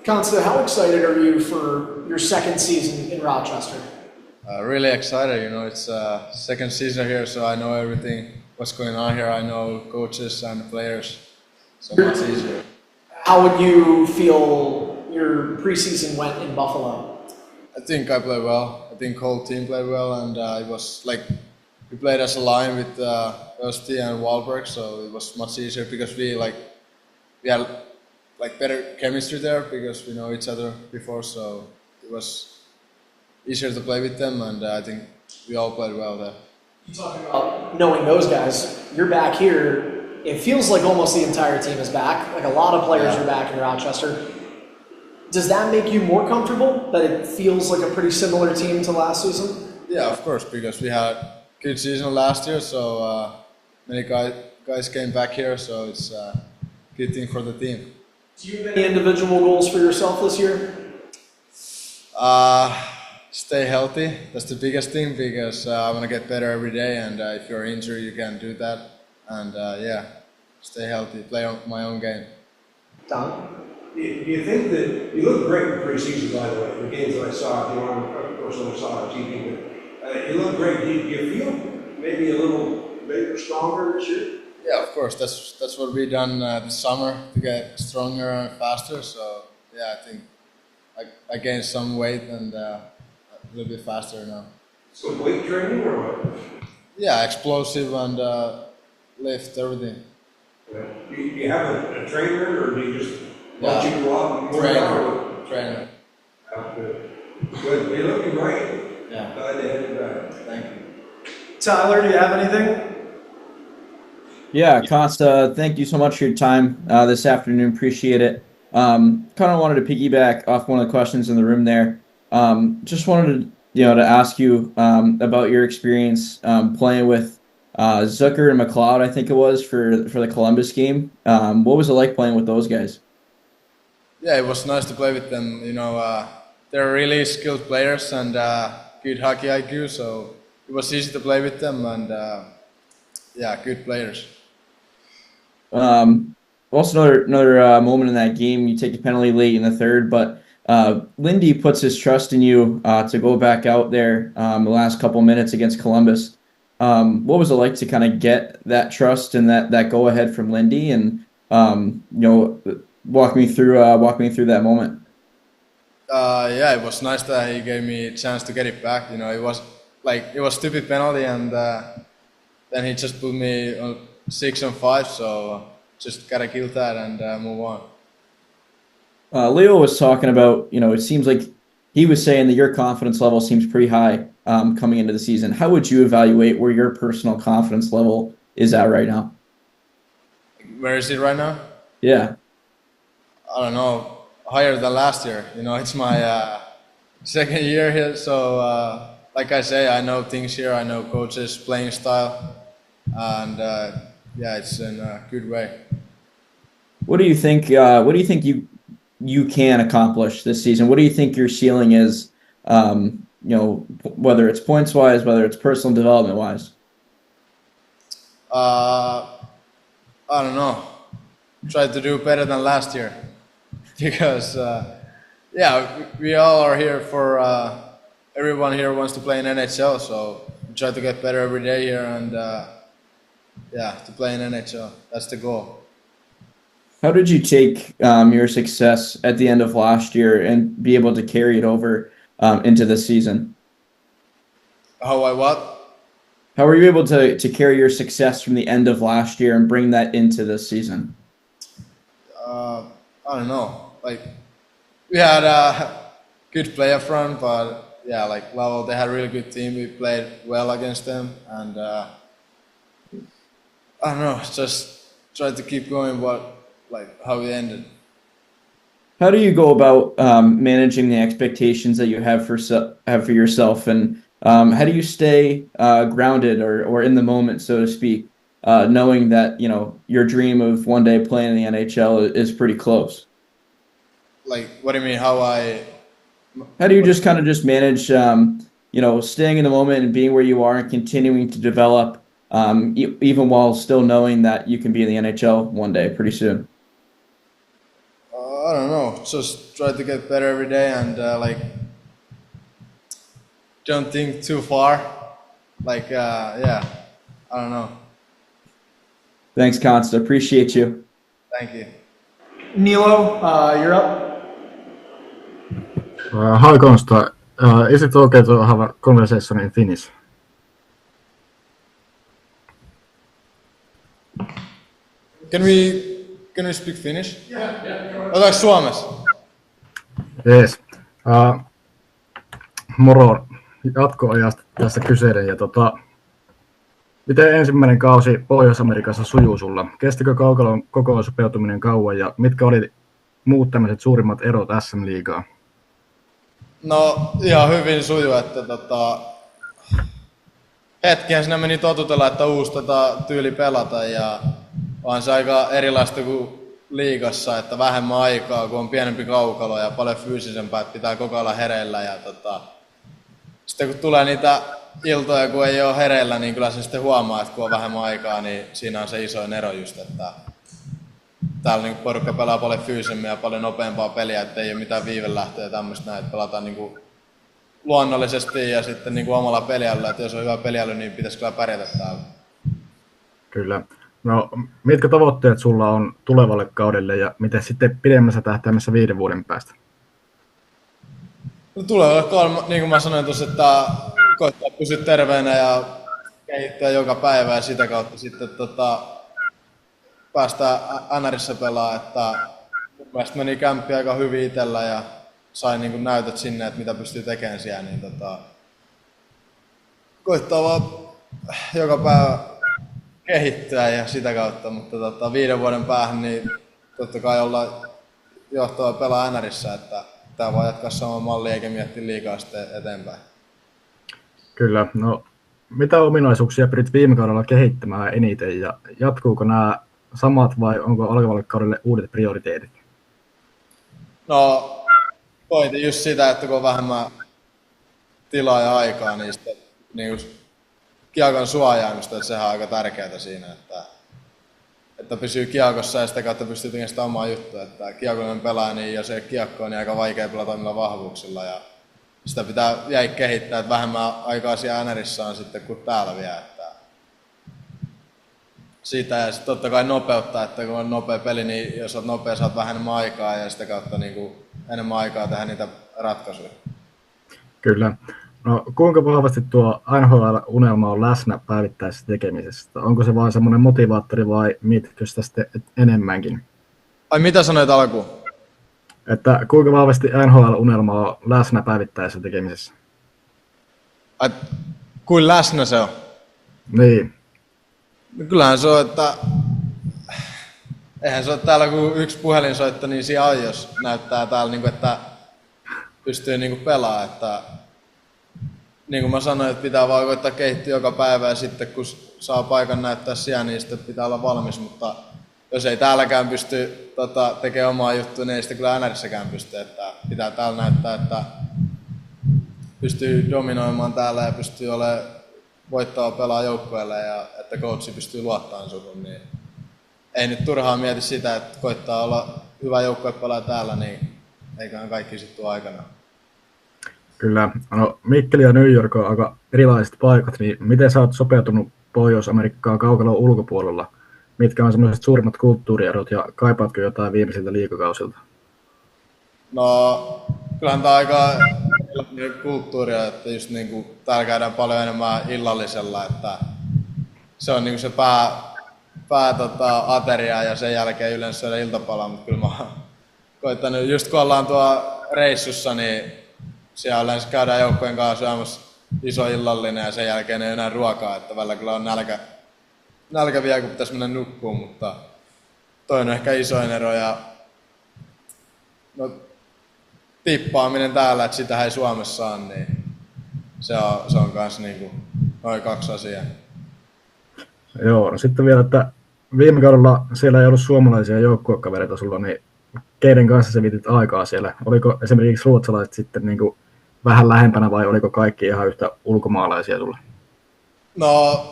Consta, how excited are you for your second season in Rochester? Really excited. It's second season here, so I know everything what's going on here. I know coaches and players, so much easier. How would you feel your preseason went in Buffalo? I think I played well. I think whole team played well, and it was like we played as a line with Östi and Wahlberg, so it was much easier because we had like better chemistry there because we know each other before, so it was easier to play with them, and I think we all played well there. You talking about knowing those guys, you're back here. It feels like almost the entire team is back. Like a lot of players are back in Rochester. Does that make you more comfortable that it feels like a pretty similar team to last season? Yeah, of course, because we had a good season last year, so many guys came back here, so it's a good thing for the team. Do you have any individual goals for yourself this year? Stay healthy. That's the biggest thing because I want to get better every day, and if you're injured, you can't do that. And stay healthy, play my own game. Don? Do you think that you look great in preseason, by the way, the games that I saw, of course, I saw on TV, but you look great. Do you feel maybe a little bigger, stronger this year? Yeah, of course. That's what we done this summer to get stronger and faster. So yeah, I think I gained some weight and a little bit faster now. So weight training or what? Yeah, explosive and lift everything. Yeah. Do you have a trainer, or do you just let you go out and work out? Trainer. Good. Good. You're looking great. Yeah. Glad to have you back. Thank you. Tyler, do you have anything? Yeah, Consta, thank you so much for your time this afternoon. Appreciate it. Kind of wanted to piggyback off one of the questions in the room there. Just wanted to ask you about your experience playing with Zucker and McLeod, I think it was, for the Columbus game. What was it like playing with those guys? Yeah, it was nice to play with them. They're really skilled players and good hockey IQ, so it was easy to play with them, and good players. Also, another moment in that game, you take a penalty late in the third, but Lindy puts his trust in you to go back out there the last couple minutes against Columbus. What was it like to kind of get that trust and that go ahead from Lindy, and walk me through that moment? It was nice that he gave me a chance to get it back. It was stupid penalty, and then he just put me on 6-on-5, so just gotta kill that and move on. Leo was talking about, it seems like he was saying that your confidence level seems pretty high coming into the season. How would you evaluate where your personal confidence level is at right now? Where is it right now? Yeah. I don't know, higher than last year. It's my second year here, so like I say, I know things here. I know coaches' playing style, and it's in a good way. What do you think? What do you think you can accomplish this season? What do you think your ceiling is? Whether it's points wise, whether it's personal development wise. I don't know. Try to do better than last year, because we all are here for. Everyone here wants to play in NHL, so we try to get better every day here and to play in NHL. That's the goal. How did you take your success at the end of last year and be able to carry it over into this season? How I what? How were you able to carry your success from the end of last year and bring that into this season? I don't know. We had a good play up front, but Laval, they had a really good team. We played well against them, and I don't know. Just tried to keep going. How we ended. How do you go about managing the expectations that you have for yourself, and how do you stay grounded or in the moment, so to speak, knowing that your dream of one day playing in the NHL is pretty close? What do you mean? How do you just manage, staying in the moment and being where you are and continuing to develop, even while still knowing that you can be in the NHL one day pretty soon? I don't know. just try to get better every day and like don't think too far. Like yeah, I don't know. Thanks, Consta. Appreciate you. Thank you. Nilo, you're up. Hi, Consta. Is it okay to have a conversation in Finnish? Can we speak Finnish? Otaks Suomessa? Yes. Moro. Jatkoajasta tässä kyselen. Ja miten ensimmäinen kausi Pohjois-Amerikassa sujuu sulla? Kestikö kaukalon kokoon sopeutuminen kauan ja mitkä oli muut tämmöiset suurimmat erot SM-liigaan? No ihan hyvin sujuu, että hetken siinä meni totutella, että uusi tyyli pelata ja on se aika erilaista kuin liigassa, että vähemmän aikaa, kun on pienempi kaukalo ja paljon fyysisempää, että pitää koko ajan hereillä ja sitten kun tulee niitä iltoja, kun ei ole hereillä, niin kyllä se sitten huomaa, että kun on vähemmän aikaa, niin siinä on se isoin ero just, että täällä niin porukka pelaa paljon fyysisemmin ja paljon nopeampaa peliä, että ei ole mitään viivelähtöä ja tämmöistä näin, että pelataan niin kuin luonnollisesti ja sitten niin kuin omalla peliälyllä, että jos on hyvä peliäly, niin pitäisi kyllä pärjätä täällä. Kyllä. No, mitkä tavoitteet sulla on tulevalle kaudelle ja miten sitten pidemmässä tähtäimessä 5 vuoden päästä? No, tulevalle kaudelle, niin kuin mä sanoin tuossa, että koittaa pysyä terveenä ja kehittää joka päivä ja sitä kautta sitten päästään NRissä pelaamaan, että mun mielestä meni kämppi aika hyvin itsellä ja sain niin kuin näytöt sinne, että mitä pystyy tekemään siellä, niin koittaa vaan joka päivä kehittyä ja sitä kautta, mutta 5 vuoden päähän niin totta kai ollaan johtava pelaa NRissä, että pitää vaan jatkaa samaa mallia eikä miettiä liikaa sitten eteenpäin. Kyllä. No, mitä ominaisuuksia pyrit viime kaudella kehittämään eniten ja jatkuuko nämä samat vai onko alkavalle kaudelle uudet prioriteetit? No, koitin just sitä, että kun on vähemmän tilaa ja aikaa, niin sitten niin kiekon suojaamista, että sehän on aika tärkeää siinä, että pysyy kiekossa ja sitä kautta pystyy tekemään sitä omaa juttua, että kiekollinen pelaa niin, ja se kiekko on niin aika vaikea pelata omilla vahvuuksilla ja sitä pitää jäi kehittää, että vähemmän aikaa siellä NRissä on sitten kuin täällä vielä, että siitä ja sitten totta kai nopeutta, että kun on nopea peli, niin jos olet nopea, saat vähän enemmän aikaa ja sitä kautta niin kuin enemmän aikaa tehdä niitä ratkaisuja. Kyllä. No, kuinka vahvasti tuo NHL-unelma on läsnä päivittäisessä tekemisessä? Onko se vain semmoinen motivaattori vai mietitkö sitä sitten enemmänkin? Ai mitä sanoit alkuun? Että kuinka vahvasti NHL-unelma on läsnä päivittäisessä tekemisessä? Ai, kuin läsnä se on? Niin. No kyllähän se on, että eihän se ole täällä kun yksi puhelinsoitto, niin siinä on, jos näyttää täällä, niin kuin, että pystyy niin kuin pelaamaan. Että, niin kuin mä sanoin, että pitää vaan koittaa kehittyä joka päivä ja sitten kun saa paikan näyttää siellä, niin sitten pitää olla valmis. Mutta jos ei täälläkään pysty tekemään omaa juttua, niin ei sitten kyllä NRissäkään pysty. Että pitää täällä näyttää, että pystyy dominoimaan täällä ja pystyy olemaan voittava pelaa joukkueelle ja että coachi pystyy luottamaan sinuun, niin ei nyt turhaan mieti sitä, että koittaa olla hyvä joukkue pelaa täällä, niin eiköhän kaikki sitten tule aikana. Kyllä. No, Mikkeli ja New York on aika erilaiset paikat, niin miten sä oot sopeutunut Pohjois-Amerikkaan kaukalon ulkopuolella? Mitkä on semmoiset suurimmat kulttuurierot ja kaipaatko jotain viimeisiltä liigakausilta? No, kyllähän tämä on aika kulttuuria, että just niin kuin, täällä käydään paljon enemmän illallisella, että se on niin kuin se ateria ja sen jälkeen yleensä syödä iltapalaa, mutta kyllä mä oon koittanut, just kun ollaan tuo reissussa, niin siellä yleensä käydään joukkojen kanssa syömässä iso illallinen ja sen jälkeen ei enää ruokaa, että välillä kyllä on nälkä vielä, kun pitäisi mennä nukkuun, mutta toinen on ehkä isoin ero ja no, tippaaminen täällä, että sitä ei Suomessa ole, niin se on kans niinku noin 2 asiaa. Joo, no sitten vielä, että viime kaudella siellä ei ollut suomalaisia joukkuekavereita sulla, niin keiden kanssa sä vitit aikaa siellä? Oliko esimerkiksi ruotsalaiset sitten niin kuin vähän lähempänä vai oliko kaikki ihan yhtä ulkomaalaisia sulla? No,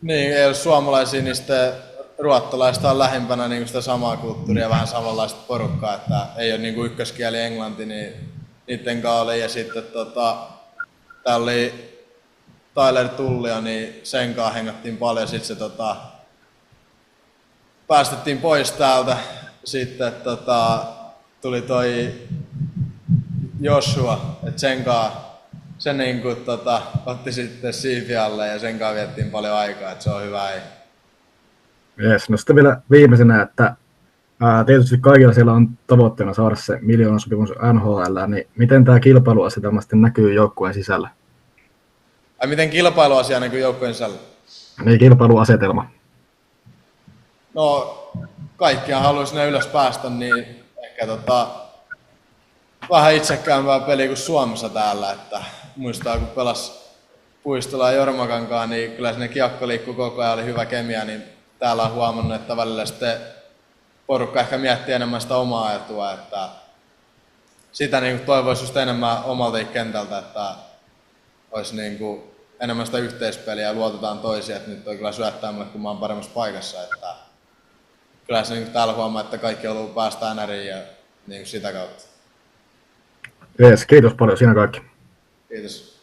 niin ei ole suomalaisia, niin sitten ruottalaista on lähimpänä niin sitä samaa kulttuuria, vähän samanlaista porukkaa, että ei ole niin ykköskieli englanti, niin niiden kanssa oli. Ja sitten täällä oli Tyler Tullia, niin sen kanssa hengattiin paljon. Sitten se päästettiin pois täältä. Sitten tuli toi Joshua, että sen kanssa se niin kuin, otti sitten siipi alle ja sen kanssa viettiin paljon aikaa, että se on hyvä. Jees, no sitten vielä viimeisenä, että tietysti kaikilla siellä on tavoitteena saada se miljoonan sopimus NHL, niin miten tämä kilpailuasetelma sitten näkyy joukkueen sisällä? Ai miten kilpailuasia näkyy joukkueen sisällä? Niin, kilpailuasetelma. No, kaikkia haluaisi ne ylös päästä, niin ehkä vähän itsekäämpää peliä kuin Suomessa täällä, että muistaa kun pelas Puistola ja Jormakankaan, niin kyllä sinne kiekko liikkuu koko ajan, oli hyvä kemia, niin täällä on huomannut, että välillä sitten porukka ehkä miettii enemmän sitä omaa etua, että sitä niin toivoisi just enemmän omalta kentältä, että olisi niin kuin enemmän sitä yhteispeliä ja luotetaan toisia, että nyt on kyllä syöttää mulle, kun mä oon paremmassa paikassa, että kyllä se niin täällä huomaa, että kaikki haluaa päästä NRiin ja niin sitä kautta. Jees, kiitos paljon, siinä kaikki. Kiitos.